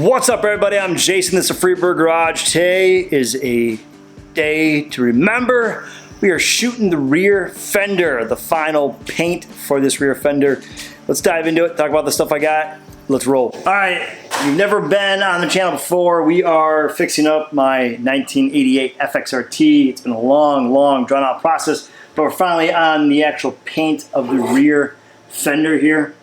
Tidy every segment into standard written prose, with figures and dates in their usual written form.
What's up, everybody? I'm Jason. This is Freebird Garage. Today is a day to remember. We are shooting the rear fender, the final paint for this rear fender. Let's dive into it, talk about the stuff I got. Let's roll. All right, you've never been on the channel before. We are fixing up my 1988 FXR. It's been a long, drawn out process, but we're finally on the actual paint of the rear fender here.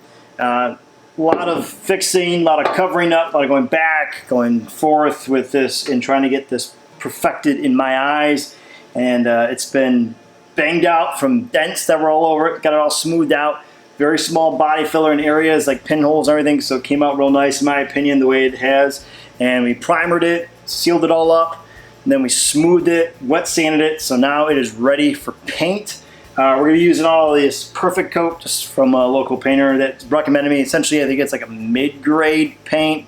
A lot of fixing, a lot of covering up, a lot of going back, going forth with this and trying to get this perfected in my eyes. And it's been banged out from dents that were all over it, got it all smoothed out. Very small body filler in areas like pinholes and everything, so it came out real nice in my opinion the way it has. And we primered it, sealed it all up, and then we smoothed it, wet sanded it, so now it is ready for paint. We're going to be using all this Perfect Coat just from a local painter that recommended me. Essentially, I think it's like a mid-grade paint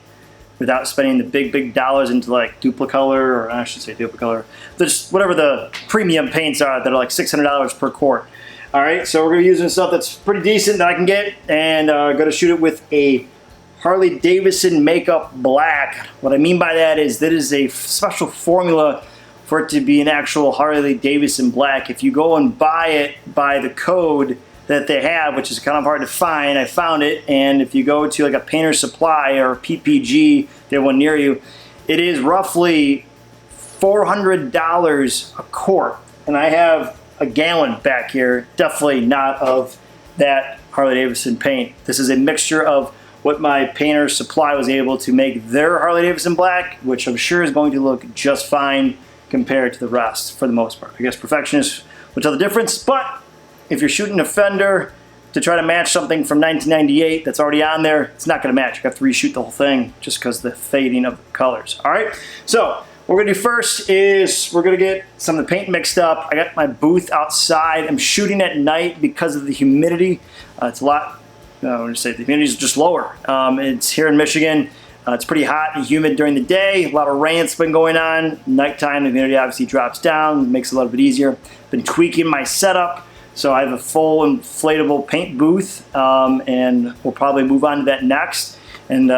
without spending the big dollars into like Duplicolor, or I should say Duplicolor. Just whatever the premium paints are that are like $600 per quart. All right, so we're going to be using stuff that's pretty decent that I can get, and going to shoot it with a Harley-Davidson Makeup Black. What I mean by that is a special formula for it to be an actual Harley-Davidson black. If you go and buy it by the code that they have, which is kind of hard to find, I found it, and if you go to like a Painter's Supply or PPG, they have one near you, it is roughly $400 a quart, and I have a gallon back here, definitely not of that Harley-Davidson paint. This is a mixture of what my Painter's Supply was able to make their Harley-Davidson black, which I'm sure is going to look just fine compared to the rest for the most part. I guess perfectionists will tell the difference, but if you're shooting a fender to try to match something from 1998 that's already on there, it's not going to match. You have to reshoot the whole thing just because of the fading of the colors. All right, so what we're going to do first is we're going to get some of the paint mixed up. I got my booth outside. I'm shooting at night because of the humidity. It's a lot, I want to say the humidity is just lower. It's here in Michigan. It's pretty hot and humid during the day. A lot of rain's been going on. Nighttime, the humidity obviously drops down, makes it a little bit easier. Been tweaking my setup, so I have a full inflatable paint booth, and we'll probably move on to that next. And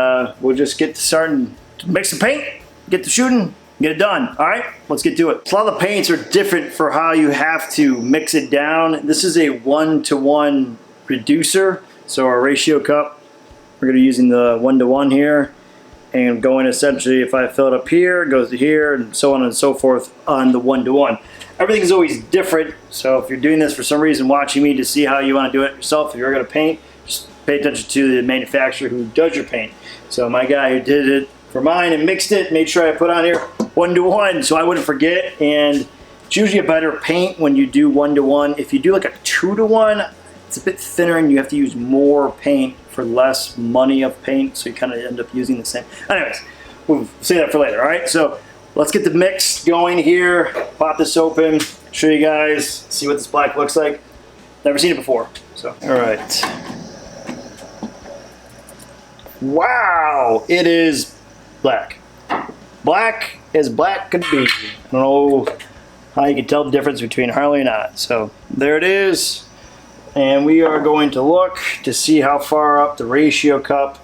we'll just get to starting to mix some paint, get to shooting, get it done. All right, let's get to it. So a lot of the paints are different for how you have to mix it down. This is a 1-to-1 reducer, so our ratio cup, we're going to be using the 1-to-1 here. And going essentially, if I fill it up here, it goes to here, and so on and so forth on the 1-to-1. Everything is always different, so if you're doing this for some reason, watching me to see how you want to do it yourself, if you're going to paint, just pay attention to the manufacturer who does your paint. So my guy who did it for mine and mixed it, made sure I put on here 1-to-1 so I wouldn't forget. And it's usually a better paint when you do 1-to-1. If you do like a 2-to-1, it's a bit thinner and you have to use more paint for less money of paint, so you kind of end up using the same. Anyways, we'll save that for later, all right? So let's get the mix going here. Pop this open, show you guys, see what this black looks like. Never seen it before, so. All right. Wow, it is black. Black as black could be. I don't know how you can tell the difference between Harley and not. So there it is. And we are going to look to see how far up the ratio cup.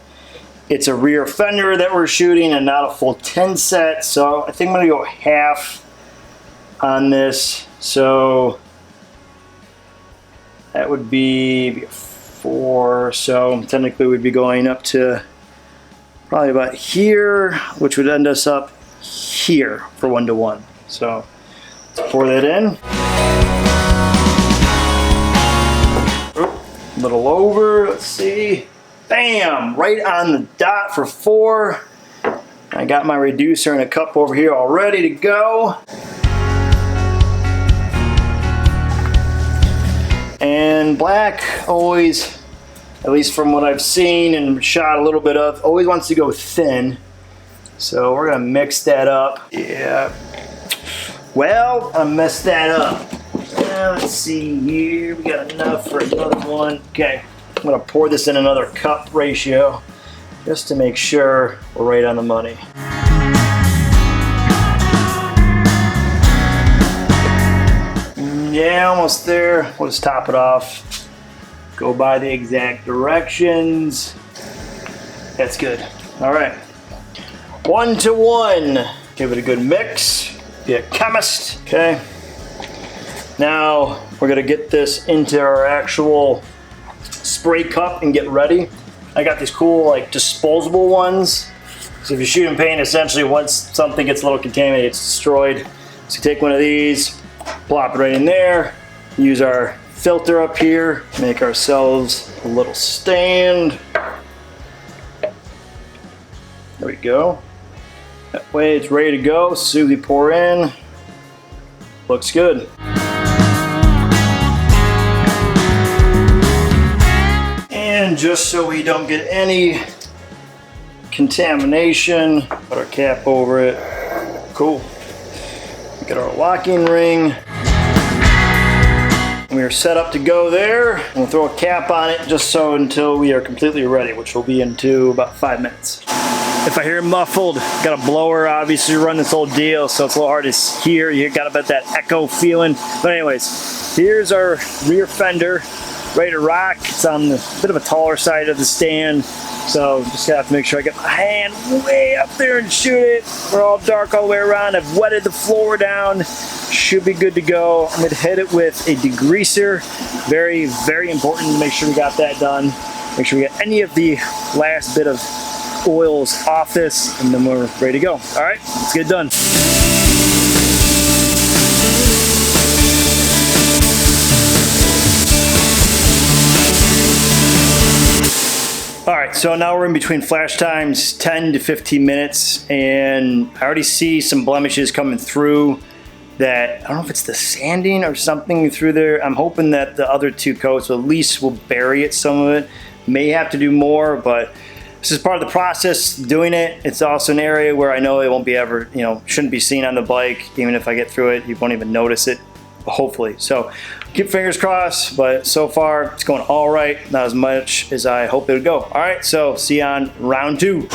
It's a rear fender that we're shooting and not a full 10 set. So I think I'm going to go half on this. So that would be 4. So technically we'd be going up to probably about here, which would end us up here for 1-to-1. So let's pour that in. A little over, let's see. Bam! Right on the dot for 4. I got my reducer in a cup over here all ready to go. And black always, at least from what I've seen and shot a little bit of, always wants to go thin. So we're gonna mix that up. Yeah. Well, I messed that up. Let's see here, we got enough for another one. Okay, I'm gonna pour this in another cup ratio just to make sure we're right on the money. Yeah, almost there. We'll just top it off. Go by the exact directions. That's good. All right. 1 to 1. Give it a good mix. Be a chemist. Okay. Now we're gonna get this into our actual spray cup and get ready. I got these cool like disposable ones. So if you're shooting paint, essentially once something gets a little contaminated, it's destroyed. So take one of these, plop it right in there, use our filter up here, make ourselves a little stand. There we go. That way it's ready to go. As soon as we pour in, looks good. And just so we don't get any contamination, put our cap over it. Cool. Get our locking ring. We are set up to go there. We'll throw a cap on it just so until we are completely ready, which will be into about 5 minutes. If I hear muffled, got a blower obviously run this whole deal, so it's a little hard to hear. You got about that echo feeling. But anyways, here's our rear fender, ready to rock. It's on the bit of a taller side of the stand, so just gotta have to make sure I get my hand way up there and shoot it. We're all dark all the way around. I've wetted the floor down. Should be good to go. I'm gonna hit it with a degreaser. Very, very important to make sure we got that done. Make sure we get any of the last bit of oils off this, and then we're ready to go. All right, let's get it done. All right, so now we're in between flash times, 10 to 15 minutes, and I already see some blemishes coming through that, I don't know if it's the sanding or something through there. I'm hoping that the other 2 coats at least will bury it, some of it. May have to do more, but this is part of the process doing it. It's also an area where I know it won't be ever, shouldn't be seen on the bike. Even if I get through it, you won't even notice it, hopefully. So keep fingers crossed, but so far it's going all right. Not as much as I hoped it would go. All right, so see you on round 2.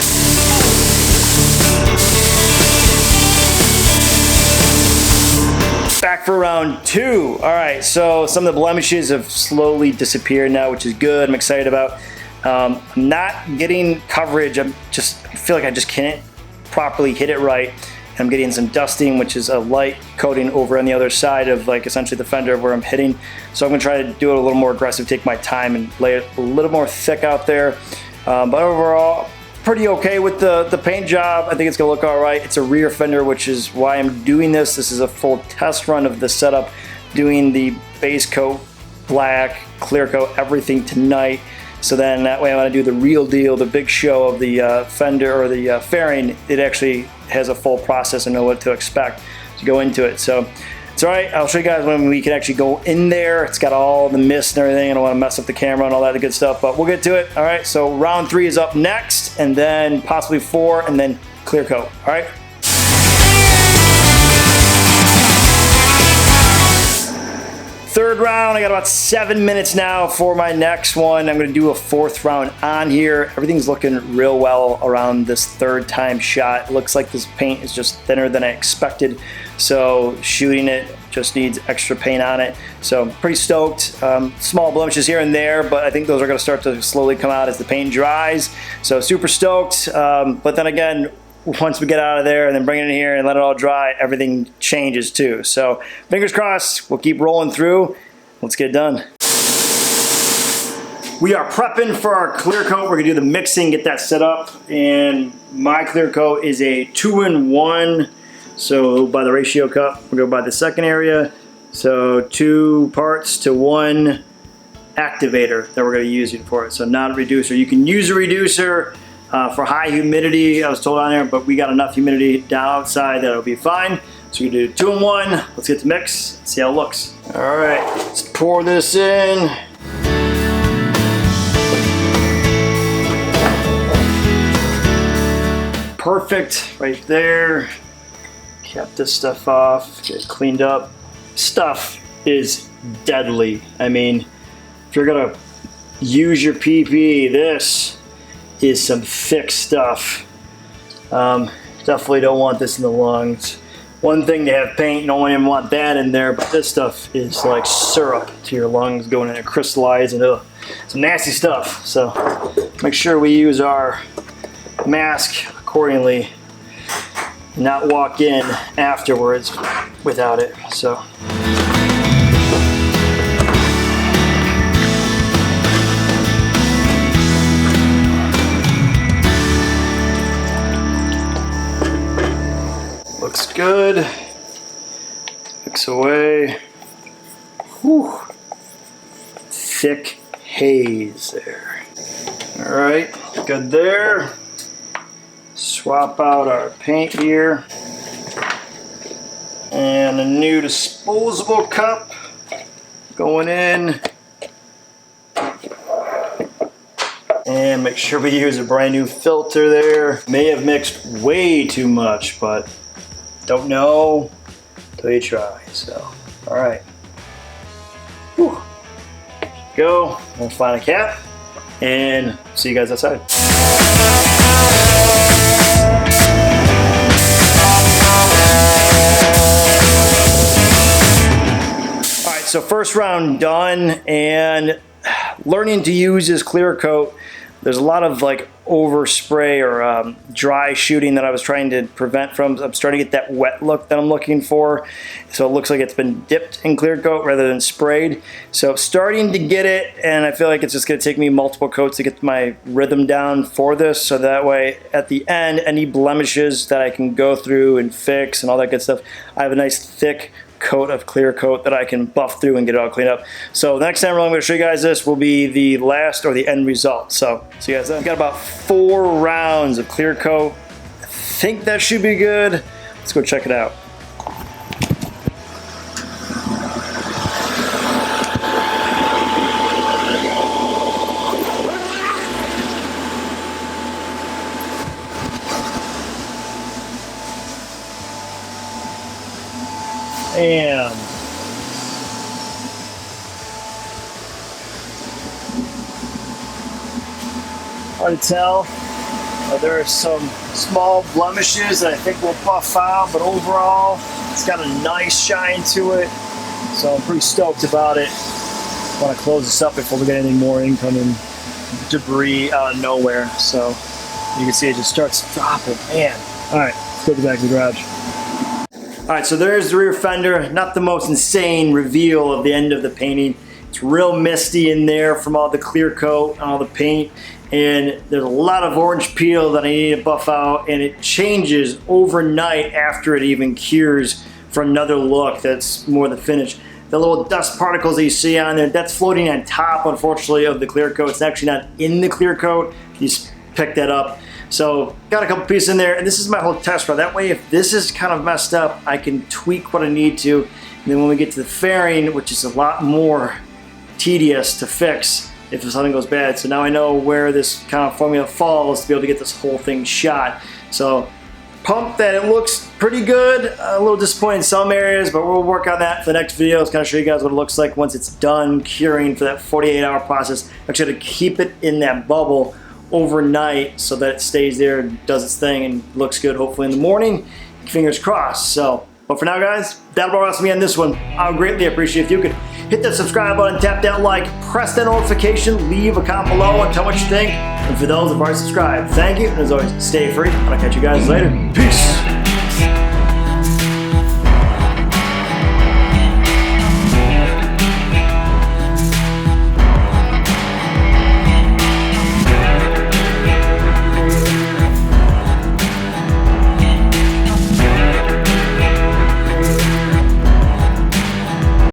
Back for round 2. All right, so some of the blemishes have slowly disappeared now, which is good. I'm excited about. I'm not getting coverage. I feel like I just can't properly hit it right. I'm getting some dusting, which is a light coating over on the other side of like essentially the fender where I'm hitting. So I'm gonna try to do it a little more aggressive, take my time and lay it a little more thick out there. But overall, pretty okay with the paint job. I think it's gonna look all right. It's a rear fender, which is why I'm doing this. This is a full test run of the setup, doing the base coat, black, clear coat, everything tonight. So then that way when I do the real deal, the big show of the fender or the fairing, it actually has a full process and know what to expect to go into it. So it's all right. I'll show you guys when we can actually go in there. It's got all the mist and everything. I don't want to mess up the camera and all that good stuff, but we'll get to it. All right, so round 3 is up next, and then possibly 4, and then clear coat. All right. Third round, I got about 7 minutes now for my next one. I'm gonna do a 4th round on here. Everything's looking real well around this 3rd time shot. It looks like this paint is just thinner than I expected. So shooting it just needs extra paint on it. So pretty stoked. Small blemishes here and there, but I think those are gonna start to slowly come out as the paint dries. So super stoked. But then again, once we get out of there and then bring it in here and let it all dry, everything changes too. So fingers crossed, we'll keep rolling through. Let's get it done. We are prepping for our clear coat. We're gonna do the mixing, get that set up. And my clear coat is a 2-in-1. So by the ratio cup, we'll go by the second area. So 2 parts to 1 activator that we're gonna use it for it. So not a reducer. You can use a reducer for high humidity, I was told on there, but we got enough humidity down outside that it'll be fine. So we do 2-in-1. Let's get the mix, see how it looks. All right, let's pour this in. Perfect, right there. Cap this stuff off, get it cleaned up. Stuff is deadly. I mean, if you're gonna use your PP, this is some thick stuff. Definitely don't want this in the lungs. One thing to have paint, you don't even want that in there, but this stuff is like syrup to your lungs, going in and crystallizing. Some nasty stuff. So make sure we use our mask accordingly. not walk in afterwards without it. So. Looks good. Mix away. Whew. Thick haze there. All right, good there. Swap out our paint here. And a new disposable cup going in. And make sure we use a brand new filter there. May have mixed way too much, but don't know till you try. So, all right. Whew. Go. We'll find a cap and see you guys outside. All right, so first round done, and learning to use this clear coat. There's a lot of like overspray or dry shooting that I was trying to prevent from. I'm starting to get that wet look that I'm looking for. So it looks like it's been dipped in clear coat rather than sprayed. So starting to get it, and I feel like it's just gonna take me multiple coats to get my rhythm down for this. So that way at the end, any blemishes that I can go through and fix and all that good stuff, I have a nice thick coat of clear coat that I can buff through and get it all cleaned up. So the next time I'm going to show you guys this will be the last or the end result. So see you guys then. We've got about 4 rounds of clear coat. I think that should be good. Let's go check it out. And hard to tell. There are some small blemishes that I think will buff out, but overall it's got a nice shine to it. So I'm pretty stoked about it. I want to close this up before we get any more incoming debris out of nowhere. So you can see it just starts dropping. Man. All right, let's go to the back of the garage. All right, so there's the rear fender. Not the most insane reveal of the end of the painting. It's real misty in there from all the clear coat and all the paint. And there's a lot of orange peel that I need to buff out, and it changes overnight after it even cures for another look that's more the finish. The little dust particles that you see on there, that's floating on top, unfortunately, of the clear coat. It's actually not in the clear coat. You just pick that up. So got a couple pieces in there, and this is my whole test run. That way, if this is kind of messed up, I can tweak what I need to. And then when we get to the fairing, which is a lot more tedious to fix if something goes bad. So now I know where this kind of formula falls to be able to get this whole thing shot. So pumped that it looks pretty good. A little disappointed in some areas, but we'll work on that for the next video. It's kind of show you guys what it looks like once it's done curing for that 48-hour process. Actually, to keep it in that bubble overnight so that it stays there and does its thing and looks good hopefully in the morning. Fingers crossed. So, but for now guys, that'll be all for me on this one. I would greatly appreciate if you could hit that subscribe button, tap that like, press that notification, leave a comment below and tell what you think. And for those who've already subscribed, thank you. And as always, stay free. I'll catch you guys later. Peace.